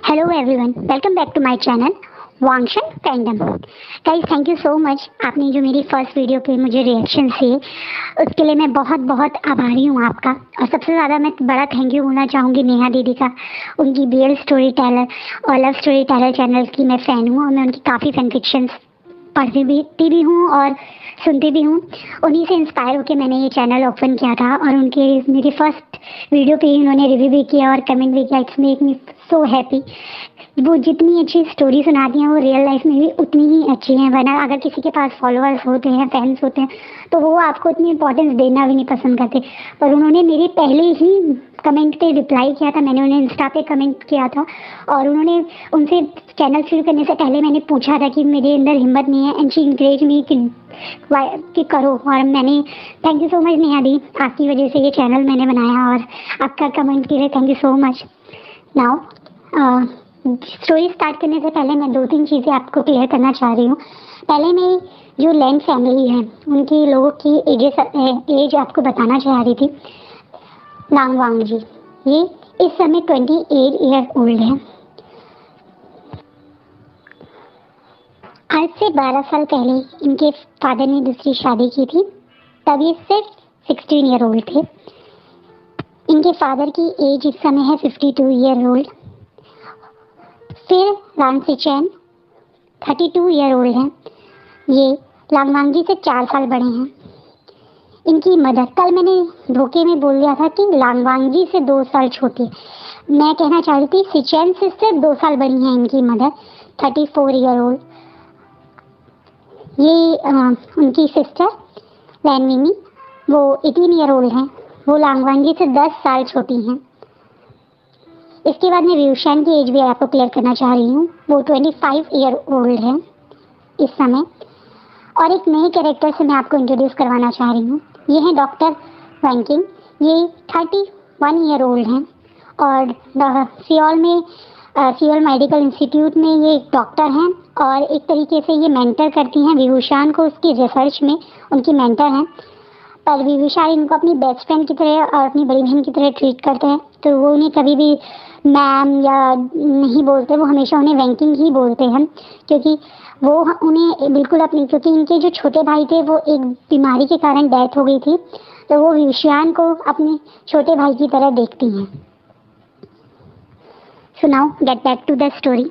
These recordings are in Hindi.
Hello everyone, welcome back to my channel Wangxian fandom. Guys, thank you so much. आपने जो मेरी फर्स्ट वीडियो पे मुझे रिएक्शन दिए उसके लिए मैं बहुत बहुत आभारी हूँ आपका। और सबसे ज़्यादा मैं बड़ा थैंक यू बोलना चाहूँगी नेहा दीदी का। उनकी बीएल स्टोरी टेलर और लव स्टोरी टेलर चैनल की मैं फ़ैन हूँ और मैं उनकी काफ़ी फैन फिक्शंस पढ़ती भी हूँ और सुनती भी हूँ। उन्हीं से इंस्पायर होकर मैंने ये चैनल ओपन किया था और उनके मेरी फर्स्ट वीडियो पे ही उन्होंने रिव्यू भी किया और कमेंट भी किया। It's make me so happy. वो जितनी अच्छी स्टोरी सुनाती हैं वो रियल लाइफ में भी उतनी ही अच्छी हैं। वरना अगर किसी के पास फॉलोअर्स होते हैं, फैंस होते हैं, तो वो आपको इतनी इंपॉर्टेंस देना भी नहीं पसंद करते। पर उन्होंने मेरे पहले ही कमेंट पे रिप्लाई किया था। मैंने उन्हें इंस्टा पे कमेंट किया था और उन्होंने उनसे चैनल शुरू करने से पहले मैंने पूछा था कि मेरे अंदर हिम्मत नहीं है, एंड शी इंकरेज मी कि करो। और मैंने thank you so much Neha di, आपकी वजह से ये चैनल मैंने बनाया और आपका कमेंट के लिए thank you so much. Now story start करने से पहले मैं 2-3 चीज़ें आपको क्लियर करना चाह रही हूँ। पहले मैं जो लैंड फैमिली है उनकी लोगों की एज आपको बताना चाह रही थी। लांगवांग जी ये इस समय 28 ईयर ओल्ड है। आज से 12 साल पहले इनके फादर ने दूसरी शादी की थी, तब ये सिर्फ 16 ईयर ओल्ड थे। इनके फादर की एज इस समय है 52 ईयर ओल्ड। फिर रामसिचैन 32 ईयर ओल्ड हैं। ये लांगवांगी से 4 साल बड़े हैं। इनकी मदर, कल मैंने धोखे में बोल दिया था कि लांगवांगी से 2 साल छोटी है, मैं कहना चाह रही थी सिचैन से सिर्फ 2 साल बड़ी हैं इनकी मदर, 34 ईयर ओल्ड। ये उनकी सिस्टर लैनमिनी, वो 18 ईयर ओल्ड हैं। वो लांगवांगी से 10 साल छोटी हैं। इसके बाद मैं व्यूशान की एज भी आपको क्लियर करना चाह रही हूँ। वो 25 ईयर ओल्ड है इस समय। और एक नए कैरेक्टर से मैं आपको इंट्रोड्यूस करवाना चाह रही हूँ। ये हैं डॉक्टर वैंकिंग। ये 31 ईयर ओल्ड हैं और सियोल मेडिकल इंस्टीट्यूट में ये एक डॉक्टर हैं और एक तरीके से ये मेंटर करती हैं विभूषान को, उसकी रिसर्च में उनकी मेंटर हैं। पर विभूषान इनको अपनी बेस्ट फ्रेंड की तरह और अपनी बड़ी बहन की तरह ट्रीट करते हैं, तो वो उन्हें कभी भी मैम या नहीं बोलते, वो हमेशा उन्हें वैंकिंग ही बोलते हैं। क्योंकि वो उन्हें बिल्कुल अपनी, क्योंकि इनके जो छोटे भाई थे वो एक बीमारी के कारण डेथ हो गई थी, तो वो विभूषान को अपने छोटे भाई की तरह देखती हैं। So now get back to the story.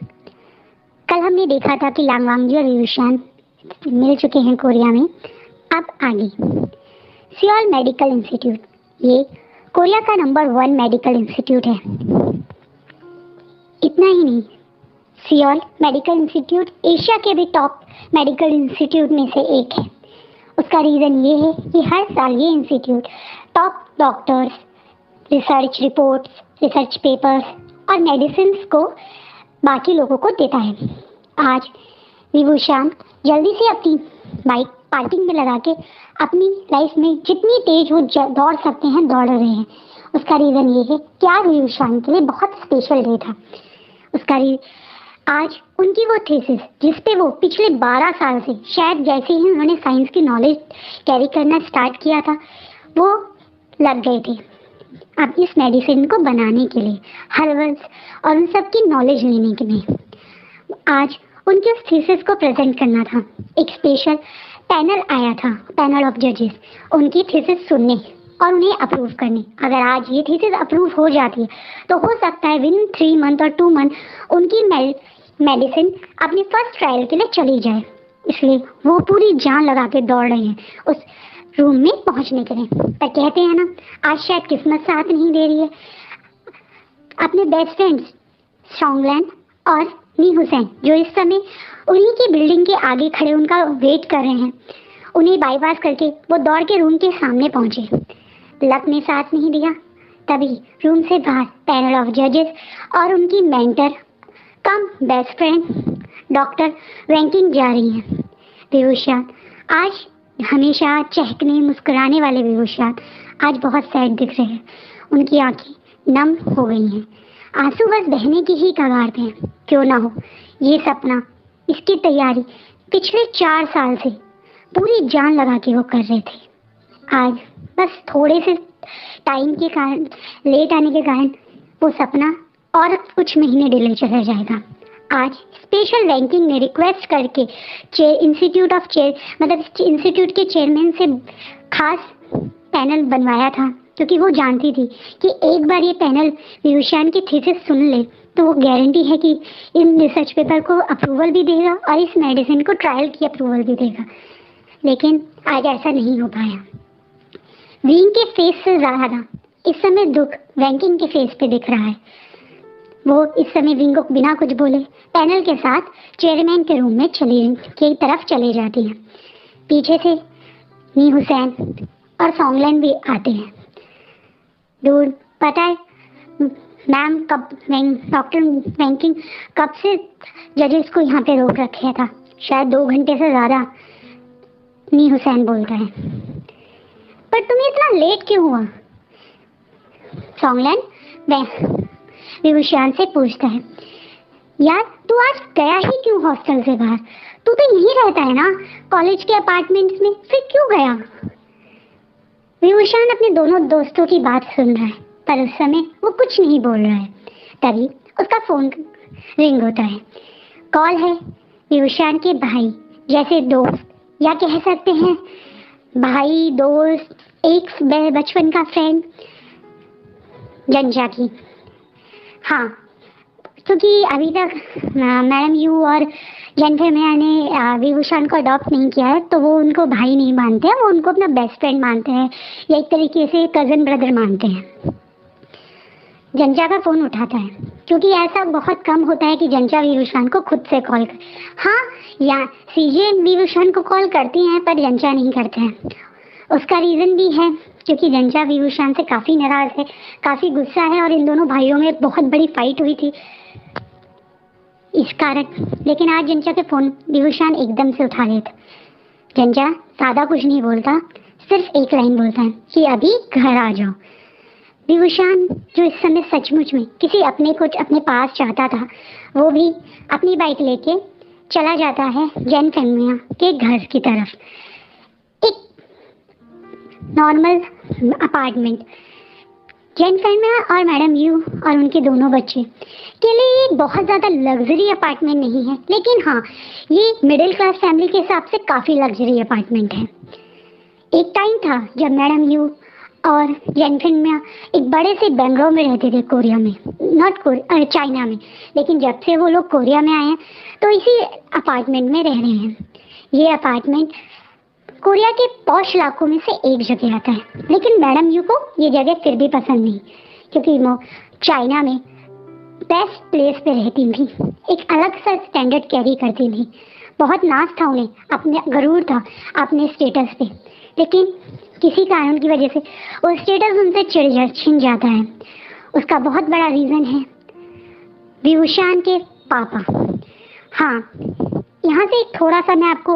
कल हमने देखा था कि लांगवांगी और विभूषान मिल चुके हैं कोरिया में। अब आगे सियोल मेडिकल इंस्टीट्यूट, ये कोरिया का नंबर 1 मेडिकल इंस्टीट्यूट है। इतना ही नहीं, सियोल मेडिकल इंस्टीट्यूट एशिया के भी टॉप मेडिकल इंस्टीट्यूट में से एक है। उसका रीज़न ये है कि हर साल ये institute top doctors, research reports, research papers और मेडिसिन को बाकी लोगों को देता है। आज विभूषान जल्दी से अपनी बाइक पार्किंग में लगा के अपनी लाइफ में जितनी तेज वो दौड़ सकते हैं दौड़ रहे हैं। उसका रीज़न ये है कि आज विभूषान के लिए बहुत स्पेशल डे था। आज उनकी वो थीसिस जिस पे वो पिछले 12 साल से, शायद जैसे ही उन्होंने साइंस की नॉलेज कैरी करना स्टार्ट किया था, वो लग गए थे अब इस मेडिसिन को बनाने के लिए, हर्बल्स और उन सब की नॉलेज लेने के लिए। आज उनके उस थीसिस को प्रेजेंट करना था। एक स्पेशल पैनल आया था, पैनल ऑफ जजेस, उनकी थीसिस सुनने और उन्हें अप्रूव करने। अगर आज ये थीसिस अप्रूव हो जाती है तो हो सकता है विन 3 मंथ और 2 मंथ उनकी मेडिसिन अपनी फर्स्ट ट्रायल के लिए चली जाए। इसलिए वो पूरी जान लगा के दौड़ रहे हैं उस रूम में पहुंचने के लिए। पर कहते हैं ना, आज शायद किस्मत साथ नहीं दे रही है। अपने बेस्ट फ्रेंड्स स्ट्रॉन्गलैंड और नी हुसैन, जो इस समय उन्हीं की बिल्डिंग के आगे खड़े उनका वेट कर रहे हैं, उन्हें बाईपास करके वो दौड़ के रूम के सामने पहुंचे। लक ने साथ नहीं दिया। तभी रूम से बाहर पैनल ऑफ जजेस और उनकी मेंटर कम बेस्ट फ्रेंड डॉक्टर वैंकिंग जा रही हैं। विभूषान आज हमेशा चहकने मुस्कुराने वाले विभूषान आज बहुत सैड दिख रहे हैं। उनकी आंखें नम हो गई हैं, आंसू बस बहने की ही कगार पे हैं। क्यों ना हो ये सपना, इसकी तैयारी पिछले 4 साल से पूरी जान लगा के वो कर रहे थे। आज बस थोड़े से टाइम के कारण, लेट आने के कारण वो सपना और कुछ महीने डिले चला जाएगा। आज स्पेशल रैंकिंग ने रिक्वेस्ट करके इंस्टीट्यूट ऑफ चेयर मतलब इंस्टीट्यूट के चेयरमैन से खास पैनल बनवाया था, क्योंकि वो जानती थी कि एक बार ये पैनल विभूषण की थीसिस सुन ले तो वो गारंटी है कि इन रिसर्च पेपर को अप्रूवल भी देगा और इस मेडिसिन को ट्रायल की अप्रूवल भी देगा। लेकिन आज ऐसा नहीं हो पाया। विंग के फेस से ज़्यादा इस समय दुख रैंकिंग के फेस पे दिख रहा है। वो इस समय विंग को बिना कुछ बोले पैनल के साथ चेयरमैन के रूम में की तरफ चले जाती हैं। पीछे से नी हुसैन और सॉन्गलैंड भी आते हैं। दूर पता है मैम डॉक्टर रैंकिंग कब से जजेस को यहाँ पे रोक रखा था, शायद 2 घंटे से ज़्यादा। नी हुसैन बोलता है, पर तुम्हें इतना लेट क्यों हुआ? सॉन्गलैंड विभूषण से पूछता है, यार तू आज गया ही क्यों हॉस्टल से बाहर? तू तो यहीं रहता है ना कॉलेज के अपार्टमेंट्स में, फिर क्यों गया? विभूषण अपने दोनों दोस्तों की बात सुन रहा है, पर उस समय वो कुछ नहीं बोल रहा है। तभी उसका फोन रिंग होता है। कॉल है विभूषण के भाई जैसे दोस्त, या कह सकते हैं भाई दोस्त, एक बचपन का फ्रेंड जंजा की। हाँ, क्योंकि अभी तक मैडम यू और जेनिफर मिया ने विभूषण को अडॉप्ट नहीं किया है, तो वो उनको भाई नहीं मानते हैं, वो उनको अपना बेस्ट फ्रेंड मानते हैं या एक तरीके से कज़न ब्रदर मानते हैं। जंजा का फ़ोन उठाता है, क्योंकि ऐसा बहुत कम होता है कि जंजा विभूषण को खुद से कॉल कर। हाँ, या सीजे विभूषण को कॉल करती हैं, पर जंजा नहीं करते हैं। उसका रीज़न भी है, क्योंकि जंजा विभूषण से काफ़ी नाराज़ है, काफ़ी गुस्सा है, और इन दोनों भाइयों में बहुत बड़ी फाइट हुई थी इस कारण। लेकिन आज जंजा के फ़ोन विभूषण एकदम से उठा लेता। जंजा सादा कुछ नहीं बोलता, सिर्फ एक लाइन बोलता है कि अभी घर आ जाओ। विभूषण जो इस समय सचमुच में किसी अपने कुछ अपने पास चाहता था, वो भी अपनी बाइक लेके चला जाता है जेनिफर मिया के घर की तरफ। एक नॉर्मल अपार्टमेंट जेनिफर मिया और मैडम यू और उनके दोनों बच्चे के लिए ये बहुत ज़्यादा लग्जरी अपार्टमेंट नहीं है, लेकिन हाँ, ये मिडिल क्लास फैमिली के हिसाब से काफ़ी लग्जरी अपार्टमेंट है। एक टाइम था जब मैडम यू और जेनिफर मिया एक बड़े से बेंगलोर में रहते थे, कोरिया में, चाइना में। लेकिन जब से वो लोग कोरिया में आए हैं तो इसी अपार्टमेंट में रह रहे हैं। ये अपार्टमेंट कोरिया के पॉश इलाकों में से एक जगह आता है, लेकिन मैडम यू को ये जगह फिर भी पसंद नहीं, क्योंकि वो चाइना में बेस्ट प्लेस पे रहती थी, एक अलग सा स्टैंडर्ड कैरी करती थी। बहुत नाज था उन्हें, अपने गरूर था अपने स्टेटस पे, लेकिन किसी कारण की वजह से वो स्टेटस उनसे छिन जाता है। उसका बहुत बड़ा रीज़न है विभूषण के पापा। हाँ, यहाँ से थोड़ा सा मैं आपको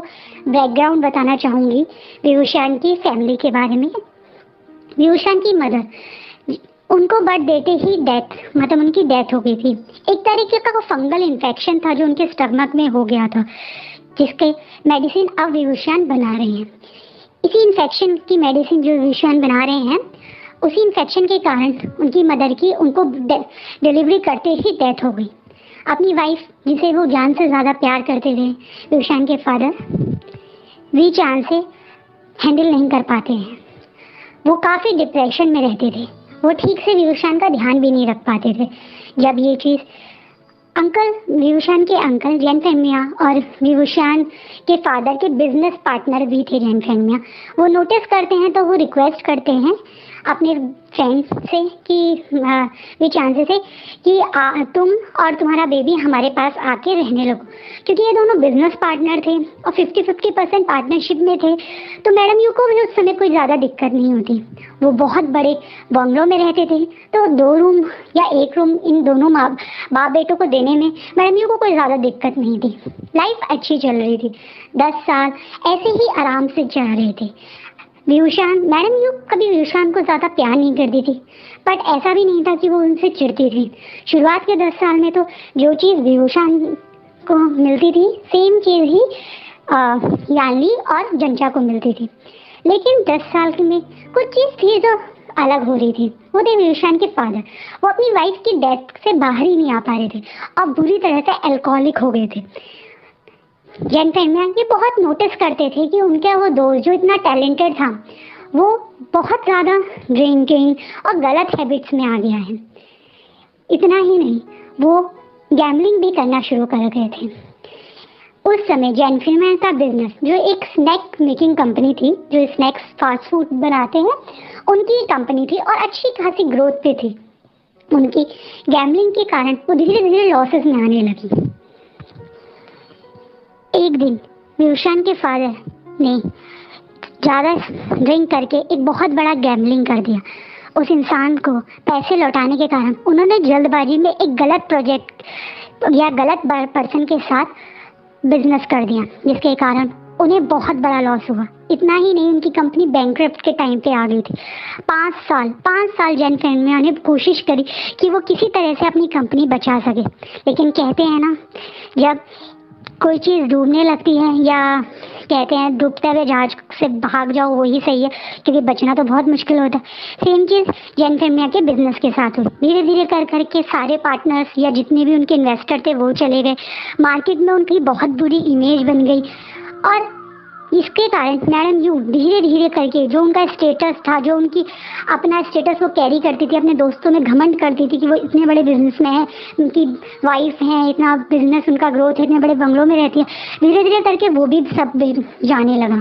बैकग्राउंड बताना चाहूँगी विभूषण की फैमिली के बारे में। विभूषण की मदर, उनको बर्थ देते ही उनकी डेथ हो गई थी। एक तरीके का वो फंगल इन्फेक्शन था जो उनके स्टमक में हो गया था, जिसके मेडिसिन अब विभूषण बना रहे हैं। इसी इन्फेक्शन की मेडिसिन जो विभूषण बना रहे हैं, उसी इन्फेक्शन के कारण उनकी मदर की उनको डिलीवरी करते ही डेथ हो गई। अपनी वाइफ, जिसे वो जान से ज़्यादा प्यार करते थे, विभूषण के फादर वी चांद से हैंडल नहीं कर पाते हैं। वो काफ़ी डिप्रेशन में रहते थे, वो ठीक से विभूषण का ध्यान भी नहीं रख पाते थे। जब ये चीज़ विभूषण के अंकल जेनिफर मिया और विभूषण के फादर के बिजनेस पार्टनर भी थे जेनिफर मिया, वो नोटिस करते हैं, तो वो रिक्वेस्ट करते हैं अपने फ्रेंड से कि विचांसे से कि तुम और तुम्हारा बेबी हमारे पास आके रहने लगो, क्योंकि ये दोनों बिजनेस पार्टनर थे और 50-50% पार्टनरशिप में थे। तो मैडम यू को भी उस समय कोई ज़्यादा दिक्कत नहीं होती। वो बहुत बड़े बंगलों में रहते थे, तो 2 रूम या 1 रूम इन दोनों बाप बेटों को देने में मैडम यू को कोई ज़्यादा दिक्कत नहीं थी। लाइफ अच्छी चल रही थी, 10 साल ऐसे ही आराम से जा रहे थे। मैडम यू कभी विभूषण को ज़्यादा प्यार नहीं करती थी, बट ऐसा भी नहीं था कि वो उनसे चिढ़ती थी। शुरुआत के 10 साल में तो जो चीज़ विभूषण को मिलती थी, सेम चीज़ ही यानी और जंचा को मिलती थी। लेकिन 10 साल में कुछ चीज़ थी जो अलग हो रही थी। वो थे विभूषण के फादर। वो अपनी वाइफ की डेथ से बाहर ही नहीं आ पा रहे थे और बुरी तरह से अल्कोहलिक हो गए थे। जैन फैमिली ये बहुत नोटिस करते थे कि उनका वो दोस्त जो इतना टैलेंटेड था वो बहुत ज़्यादा ड्रिंकिंग और गलत हैबिट्स में आ गया है। इतना ही नहीं, वो गैम्बलिंग भी करना शुरू कर गए थे। उस समय जैन फैमिली का बिजनेस जो एक स्नैक मेकिंग कंपनी थी, जो स्नैक्स फास्ट फूड बनाते हैं, उनकी कंपनी थी और अच्छी खासी ग्रोथ पे थी। उनकी गैम्बलिंग के कारण वो धीरे धीरे लॉसेस में आने लगी। एक दिन विभूषण के फादर ने ज़्यादा ड्रिंक करके एक बहुत बड़ा गैम्बलिंग कर दिया। उस इंसान को पैसे लौटाने के कारण उन्होंने जल्दबाजी में एक गलत प्रोजेक्ट या गलत पर्सन के साथ बिजनेस कर दिया, जिसके कारण उन्हें बहुत बड़ा लॉस हुआ। इतना ही नहीं, उनकी कंपनी बैंकरप्ट के टाइम पे आ गई थी। 5 साल जैन फैमिली ने कोशिश करी कि वो किसी तरह से अपनी कंपनी बचा सके, लेकिन कहते हैं ना, जब कोई चीज़ डूबने लगती है या कहते हैं डूबते हुए जहाज से भाग जाओ वही सही है, क्योंकि बचना तो बहुत मुश्किल होता है। सेम चीज़ जैन फैमिली के बिजनेस के साथ हुई। धीरे धीरे कर करके सारे पार्टनर्स या जितने भी उनके इन्वेस्टर थे वो चले गए। मार्केट में उनकी बहुत बुरी इमेज बन गई और इसके कारण मैडम यू धीरे धीरे करके जो उनका स्टेटस था, जो उनकी अपना स्टेटस वो कैरी करती थी, अपने दोस्तों में घमंड करती थी कि वो इतने बड़े बिजनेस में है, उनकी वाइफ है, इतना बिजनेस उनका ग्रोथ है, इतने बड़े बंगलों में रहती है। धीरे धीरे करके वो भी सब जाने लगा।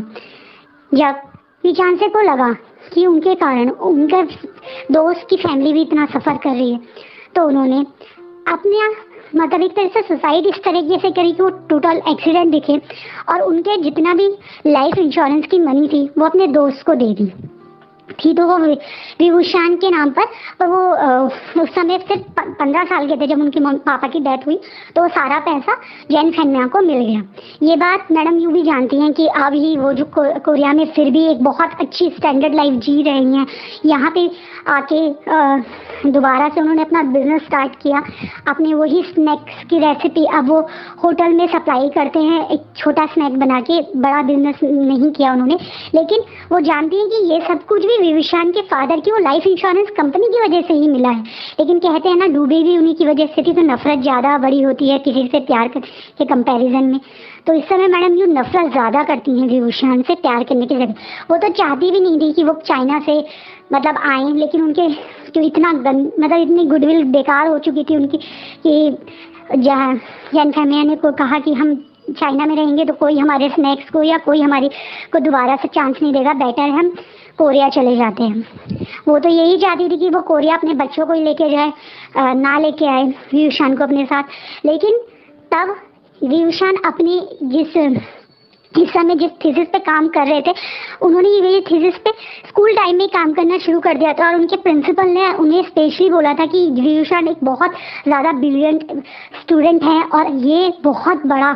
जब पीछांसे को लगा कि उनके कारण उनका दोस्त की फैमिली भी इतना सफ़र कर रही है, तो उन्होंने अपने मतलब एक तरह से सुसाइड इस तरीके से करी कि वो टोटल एक्सीडेंट दिखे और उनके जितना भी लाइफ इंश्योरेंस की मनी थी वो अपने दोस्त को दे दी थी। तो वो विभूषण के नाम पर वो उस समय सिर्फ 15 साल के थे जब उनके पापा की डेथ हुई, तो सारा पैसा जैन फैमिली को मिल गया। ये बात मैडम यू भी जानती हैं कि अब ही वो जो कोरिया में फिर भी एक बहुत अच्छी स्टैंडर्ड लाइफ जी रही हैं। यहाँ पे आके दोबारा से उन्होंने अपना बिजनेस स्टार्ट किया। अपने वही स्नैक्स की रेसिपी अब वो होटल में सप्लाई करते हैं, एक छोटा स्नैक बना के। बड़ा बिजनेस नहीं किया उन्होंने, लेकिन वो जानती हैं कि ये सब कुछ भी विभूषण के फादर की वो लाइफ इंश्योरेंस कंपनी की वजह से ही मिला है। लेकिन कहते हैं ना, डूबे भी उन्हीं की वजह से थी, तो नफरत ज़्यादा बड़ी होती है किसी से प्यार के कंपैरिजन में। तो इस समय मैडम यू नफरत ज़्यादा करती हैं विभूषण से प्यार करने की जगह। वो तो चाहती भी नहीं थी कि वो चाइना से मतलब आए, लेकिन उनके जो इतना मतलब इतनी गुडविल बेकार हो चुकी थी उनकी कि जैन फैमिली ने को कहा कि हम चाइना में रहेंगे तो कोई हमारे स्नैक्स को या कोई हमारी को दोबारा से चांस नहीं देगा, बेटर है हम कोरिया चले जाते हैं। वो तो यही चाहती थी कि वो कोरिया अपने बच्चों को ही लेके जाए, ना लेके आए विभूषण को अपने साथ। लेकिन तब विभूषण अपनी इस समय जिस थीसिस पे काम कर रहे थे, उन्होंने ये थीसिस पे स्कूल टाइम में काम करना शुरू कर दिया था और उनके प्रिंसिपल ने उन्हें स्पेशली बोला था कि विभूषण एक बहुत ज़्यादा ब्रिलियंट स्टूडेंट है और ये बहुत बड़ा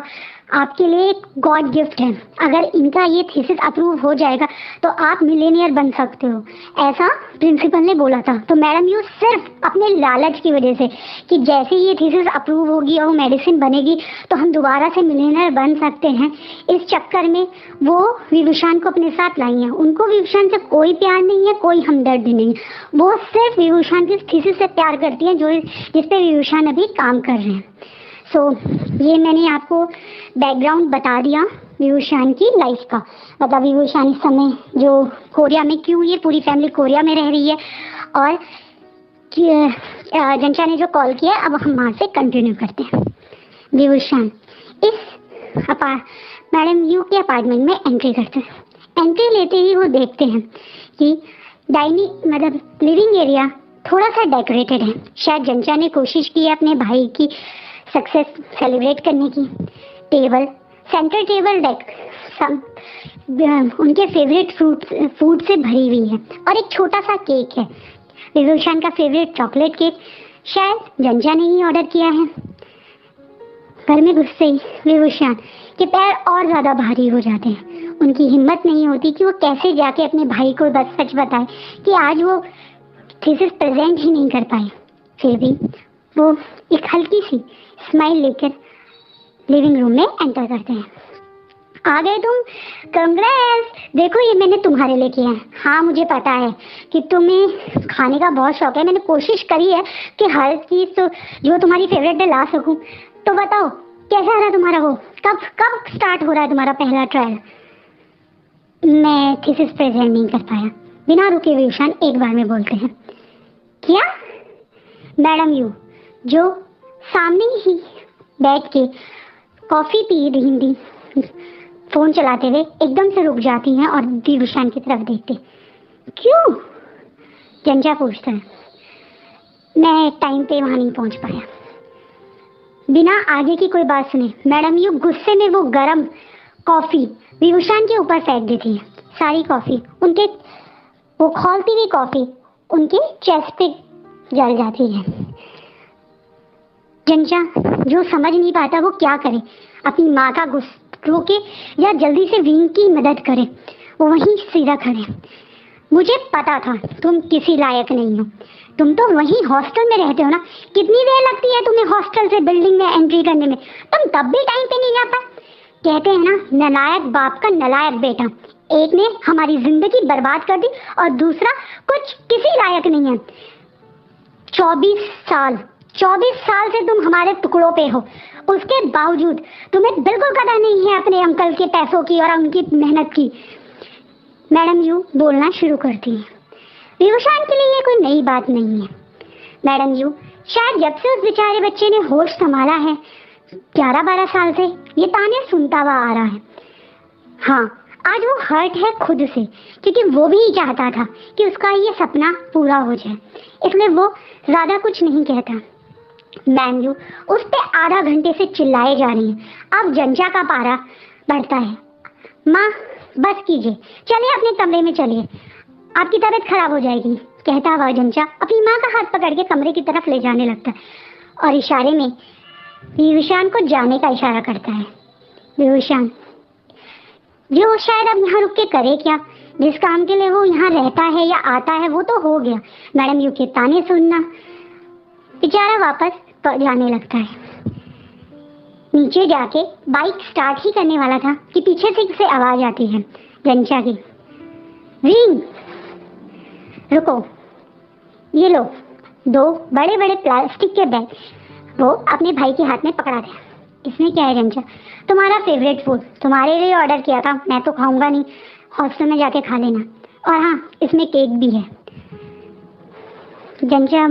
आपके लिए एक गॉड गिफ्ट है। अगर इनका ये थीसिस अप्रूव हो जाएगा तो आप मिलेनियर बन सकते हो, ऐसा प्रिंसिपल ने बोला था। तो मैडम यू सिर्फ अपने लालच की वजह से कि जैसे ये थीसिस अप्रूव होगी और मेडिसिन बनेगी तो हम दोबारा से मिलेनियर बन सकते हैं, इस चक्कर में वो विभूषण को अपने साथ लाई हैं। उनको विभूषण से कोई प्यार नहीं है, कोई हमदर्दी नहीं है। वो सिर्फ विभूषण की थीसिस से प्यार करती हैं जो जिस पे विभूषण अभी काम कर रहे हैं। सो ये मैंने आपको बैकग्राउंड बता दिया विभूषण की लाइफ का। मतलब विभूषण इस समय जो कोरिया में, क्यों ये पूरी फैमिली कोरिया में रह रही है, और जनशा ने जो कॉल किया, अब हम वहाँ से कंटिन्यू करते हैं। विभूषण इस मैडम यू के अपार्टमेंट में एंट्री करते हैं। एंट्री लेते ही वो देखते हैं कि डाइनिंग मतलब लिविंग एरिया थोड़ा सा डेकोरेटेड है। शायद जनशा ने कोशिश की है अपने भाई की सक्सेस सेलिब्रेट करने की। टेबल, सेंटर टेबल उनके फेवरेट फूड से भरी हुई है और एक छोटा सा केक है, विभूषण का फेवरेट चॉकलेट केक। शायद जनशा ने ही ऑर्डर किया है। घर में घुसते ही विभूषण के पैर और ज़्यादा भारी हो जाते हैं। उनकी हिम्मत नहीं होती कि वो कैसे जाके अपने भाई को बस सच बताए कि आज वो थीसिस प्रेजेंट ही नहीं कर पाए। फिर भी वो एक हल्की सी स्माइल लेकर लिविंग रूम में एंटर करते हैं। आ गए तुम, कंग्रेस। देखो ये मैंने तुम्हारे लिए किया है। हाँ मुझे पता है कि तुम्हें खाने का बहुत शौक है, मैंने कोशिश करी है कि हर चीज तो जो तुम्हारी फेवरेट है ला सकूं। तो बताओ कैसा रहा तुम्हारा वो, कब कब स्टार्ट हो रहा है तुम्हारा पहला ट्रायल? मैं थीसिस प्रेजेंट नहीं कर पाया, बिना रुके विभूषण एक बार में बोलते हैं। क्या? मैडम यू जो सामने ही बैठ के कॉफी पी रही थी, फोन चलाते हुए एकदम से रुक जाती हैं और विभूषण की तरफ देखते। क्यों? जंजा पूछता है। मैं टाइम पे वहां नहीं पहुंच पाया। बिना आगे की कोई बात सुने मैडम यू गुस्से में वो गरम कॉफी विभूषण के ऊपर फेंक देती है। सारी कॉफी उनके, वो खौलती हुई कॉफी उनके चेस्ट पे जल जाती है। जंजा जो समझ नहीं पाता वो क्या करे, अपनी माँ का गुस्सा रोके या जल्दी से विंग की मदद करे। वो वहीं सीधा खड़े। मुझे पता था तुम किसी लायक नहीं हो, तुम तो वहीं हॉस्टल में रहते हो ना। कितनी देर लगती है तुम्हें हॉस्टल से बिल्डिंग में एंट्री करने में? तुम तब भी टाइम पे नहीं जाता। कहते हैं ना, नलायक बाप का नलायक बेटा। एक ने हमारी जिंदगी बर्बाद कर दी और दूसरा कुछ किसी लायक नहीं है। 24 साल से तुम हमारे टुकड़ों पे हो, उसके बावजूद तुम्हें बिल्कुल कदर नहीं है अपने अंकल के पैसों की और उनकी मेहनत की। मैडम यू बोलना शुरू करती है। विभूषण के लिए ये कोई नई बात नहीं है। मैडम यू शायद जब से उस बेचारे बच्चे ने होश संभाला है, 11-12 साल से ये ताने सुनता हुआ आ रहा है। हाँ, आज वो हर्ट है खुद से, क्योंकि वो भी चाहता था कि उसका ये सपना पूरा हो जाए, इसलिए वो ज्यादा कुछ नहीं कहता। मैम यू उस पे आधा घंटे से चिल्लाए जा रही है। अब जंजा का पारा बढ़ता है। माँ बस कीजिए, चलिए अपने कमरे में चलिए, आपकी तबीयत खराब हो जाएगी, कहता हुआ जंजा अपनी माँ का हाथ पकड़ के कमरे की तरफ ले जाने लगता है और इशारे में विभूषण को जाने का इशारा करता है। विभूषण जो शायद अब यहाँ रुक के करे क्या, जिस काम के लिए वो यहाँ रहता है या आता है वो तो हो गया। मैडम यू के ताने सुनना, बेचारा वापस जाने लगता है। नीचे जाके बाइक स्टार्ट ही करने वाला था कि पीछे से आवाज आती है जंजा की। रिंग, रुको, ये लो 2 बड़े बड़े प्लास्टिक के बैग। वो अपने भाई के हाथ में पकड़ा दिया। इसमें क्या है जंजा? तुम्हारा फेवरेट फूड, तुम्हारे लिए ऑर्डर किया था, मैं तो खाऊंगा नहीं, हॉस्टल में जाके खा लेना। और हाँ, इसमें केक भी है। जंजा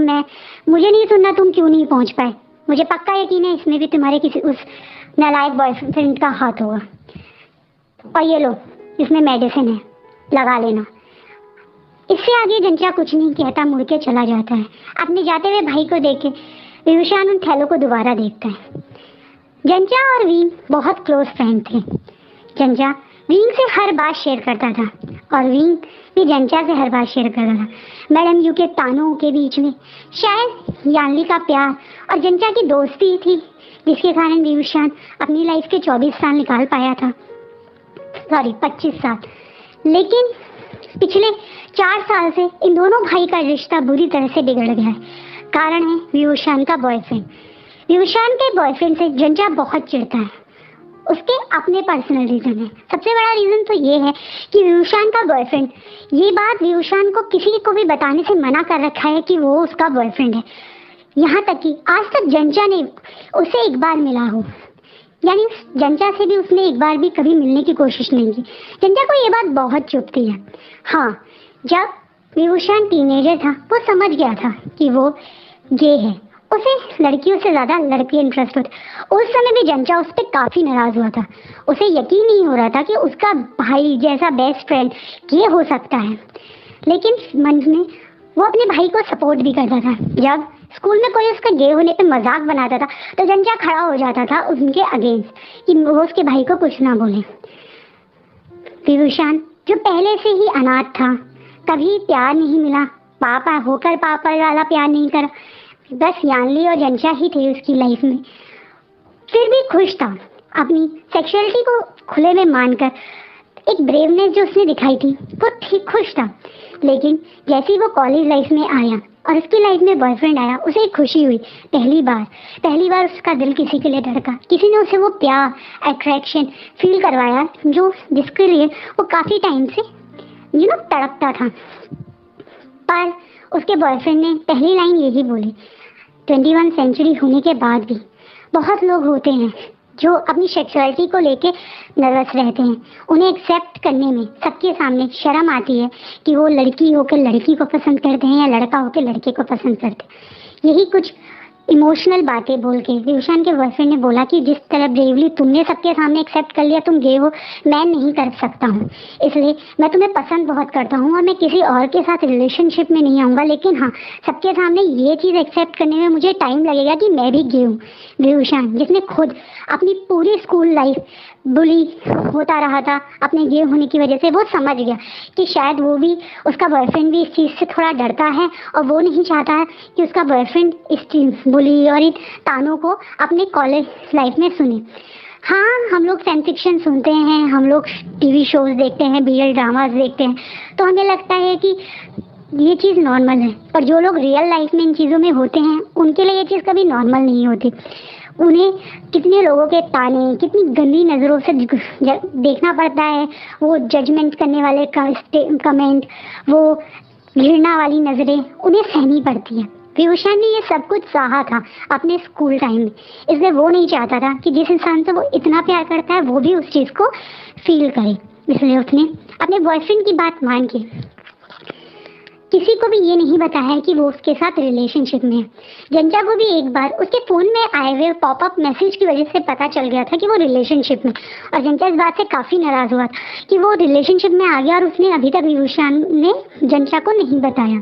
मुझे नहीं सुनना तुम क्यों नहीं पहुंच पाए, मुझे पक्का यकीन है इसमें भी तुम्हारे किसी उस नालायक बॉयफ्रेंड का हाथ होगा। और ये लो, इसमें मेडिसिन है, लगा लेना। इससे आगे जंजा कुछ नहीं कहता, मुड़ के चला जाता है। अपने जाते हुए भाई को देख के विभूषण उन थैलों को दोबारा देखता है। जंजा और विंग बहुत क्लोज फ्रेंड थे। जंजा विंग से हर बात शेयर करता था और विंग भी जंजा से हर बात शेयर करता था। मैडम यू के तानों के बीच में शायद यानली का प्यार और जंजा की दोस्ती थी, जिसके कारण विभूषण अपनी लाइफ के 24 साल निकाल पाया था, सॉरी 25 साल। लेकिन पिछले 4 साल से इन दोनों भाई का रिश्ता बुरी तरह से बिगड़ गया है। कारण है विभूषण का बॉयफ्रेंड। विभूषण के बॉयफ्रेंड से जंजा बहुत चिढ़ता है। उसके अपने पर्सनल रीजन है। सबसे बड़ा रीजन तो ये है कि विभूषण का बॉयफ्रेंड, ये बात विभूषण को किसी को भी बताने से मना कर रखा है कि वो उसका बॉयफ्रेंड है। यहाँ तक कि आज तक जंजा ने उसे एक बार मिला हो, यानी जंजा से भी उसने एक बार भी कभी मिलने की कोशिश नहीं की। जंजा को ये बात बहुत चुभती है। हाँ, जब विभूषण टीनेजर था वो समझ गया था कि वो गे है, उसे लड़कियों से ज्यादा लड़के इंटरेस्ट होता। उस समय भी जंजा उस पर काफी नाराज हुआ था। उसे यकीन नहीं हो रहा था कि उसका भाई जैसा बेस्ट फ्रेंड ये हो सकता है। लेकिन मन में वो अपने भाई को सपोर्ट भी करता था। जब स्कूल में कोई उसका गे होने पे मजाक बनाता था तो जंजा खड़ा हो जाता था उनके अगेंस्ट कि वो उसके भाई को कुछ ना बोले। विभूषण जो पहले से ही अनाथ था, कभी प्यार नहीं मिला, पापा होकर पापा वाला प्यार नहीं करा, बस यानली और जंजा ही थे उसकी लाइफ में, फिर भी खुश था। अपनी सेक्सुअलिटी को खुले में मानकर एक ब्रेवनेस जो उसने दिखाई थी वो ठीक खुश था। लेकिन जैसे ही वो कॉलेज लाइफ में आया और उसकी लाइफ में बॉयफ्रेंड आया, उसे एक खुशी हुई। पहली बार उसका दिल किसी के लिए धड़का, किसी ने उसे वो प्यार, अट्रैक्शन फील करवाया जो जिसके लिए वो काफ़ी टाइम से तड़पता था। पर उसके बॉयफ्रेंड ने पहली लाइन यही बोली, 21 सेंचुरी होने के बाद भी बहुत लोग होते हैं जो अपनी सेक्सुअलिटी को लेके नर्वस रहते हैं। उन्हें एक्सेप्ट करने में सबके सामने शर्म आती है कि वो लड़की होकर लड़की को पसंद करते हैं या लड़का होकर लड़के को पसंद करते हैं। यही कुछ इमोशनल बातें बोल के विभूषण के बॉयफ्रेंड ने बोला कि जिस तरह ब्रेवली तुमने सबके सामने एक्सेप्ट कर लिया तुम गे हो, मैं नहीं कर सकता हूँ। इसलिए मैं तुम्हें पसंद बहुत करता हूँ और मैं किसी और के साथ रिलेशनशिप में नहीं आऊँगा, लेकिन हाँ, सबके सामने ये चीज़ एक्सेप्ट करने में मुझे टाइम लगेगा कि मैं भी गे हूँ। विभूषण, जिसने खुद अपनी पूरी स्कूल लाइफ बुली होता रहा था अपने गे होने की वजह से, वो समझ गया कि शायद वो भी, उसका बॉयफ्रेंड भी इस चीज़ से थोड़ा डरता है और वो नहीं चाहता है कि उसका बॉयफ्रेंड इस चीज़ बुली और इन तानों को अपने कॉलेज लाइफ में सुने। हाँ, हम लोग फैन फिक्शन सुनते हैं, हम लोग टीवी शोज देखते हैं, BL ड्रामास देखते हैं, तो हमें लगता है कि ये चीज़ नॉर्मल है। पर जो लोग रियल लाइफ में इन चीज़ों में होते हैं उनके लिए ये चीज़ कभी नॉर्मल नहीं होती। उन्हें कितने लोगों के ताने, कितनी गंदी नज़रों से देखना पड़ता है, वो जजमेंट करने वाले कमेंट, वो घृणा वाली नज़रें उन्हें सहनी पड़ती हैं। विभूषण ने ये सब कुछ सहा था अपने स्कूल टाइम में, इसलिए वो नहीं चाहता था कि जिस इंसान से वो इतना प्यार करता है वो भी उस चीज़ को फील करे। इसलिए उसने अपने बॉयफ्रेंड की बात मान के किसी को भी ये नहीं बताया कि वो उसके साथ रिलेशनशिप में है। जंचा को भी एक बार उसके फ़ोन में आए हुए पॉपअप मैसेज की वजह से पता चल गया था कि वो रिलेशनशिप में, और जंचा इस बात से काफ़ी नाराज़ हुआ था कि वो रिलेशनशिप में आ गया और उसने अभी तक विभूषण ने जंचा को नहीं बताया।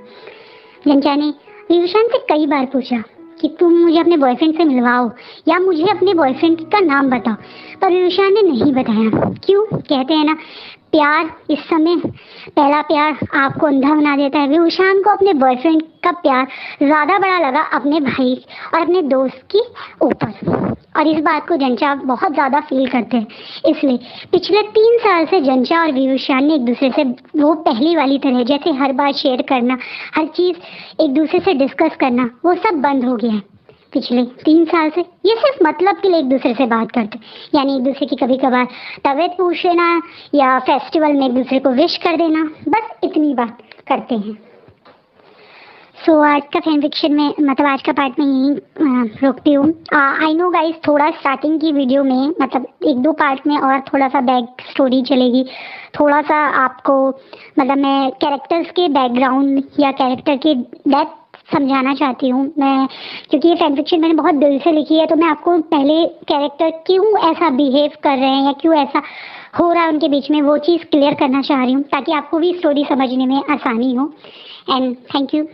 जंचा ने विभूषण से कई बार पूछा कि तुम मुझे अपने बॉयफ्रेंड से मिलवाओ या मुझे अपने बॉयफ्रेंड का नाम बताओ, पर विभूषण ने नहीं बताया। क्यों? कहते हैं ना, प्यार इस समय, पहला प्यार आपको अंधा बना देता है। विभूषण को अपने बॉयफ्रेंड का प्यार ज़्यादा बड़ा लगा अपने भाई और अपने दोस्त की ऊपर, और इस बात को जंचा बहुत ज़्यादा फील करते हैं। इसलिए पिछले 3 साल से जंचा और विभूषण ने एक दूसरे से वो पहली वाली तरह, जैसे हर बात शेयर करना, हर चीज़ एक दूसरे से डिस्कस करना, वो सब बंद हो गया है पिछले 3 साल से। ये सिर्फ मतलब के लिए एक दूसरे से बात करते, यानी एक दूसरे की कभी कभार तबीयत पूछ लेना या फेस्टिवल में एक दूसरे को विश कर देना, बस इतनी बात करते हैं। सो आज का फैन फिक्शन में, मतलब आज का पार्ट में यहीं रोकती हूँ। आई नो गाइस, थोड़ा स्टार्टिंग की वीडियो में, मतलब 1-2 पार्ट में और थोड़ा सा बैक स्टोरी चलेगी, थोड़ा सा आपको, मतलब मैं कैरेक्टर्स के बैकग्राउंड या कैरेक्टर की डेप्थ समझाना चाहती हूँ मैं, क्योंकि ये फैन फिक्शन मैंने बहुत दिल से लिखी है, तो मैं आपको पहले कैरेक्टर क्यों ऐसा बिहेव कर रहे हैं या क्यों ऐसा हो रहा है उनके बीच में, वो चीज़ क्लियर करना चाह रही हूँ ताकि आपको भी स्टोरी समझने में आसानी हो। And thank you.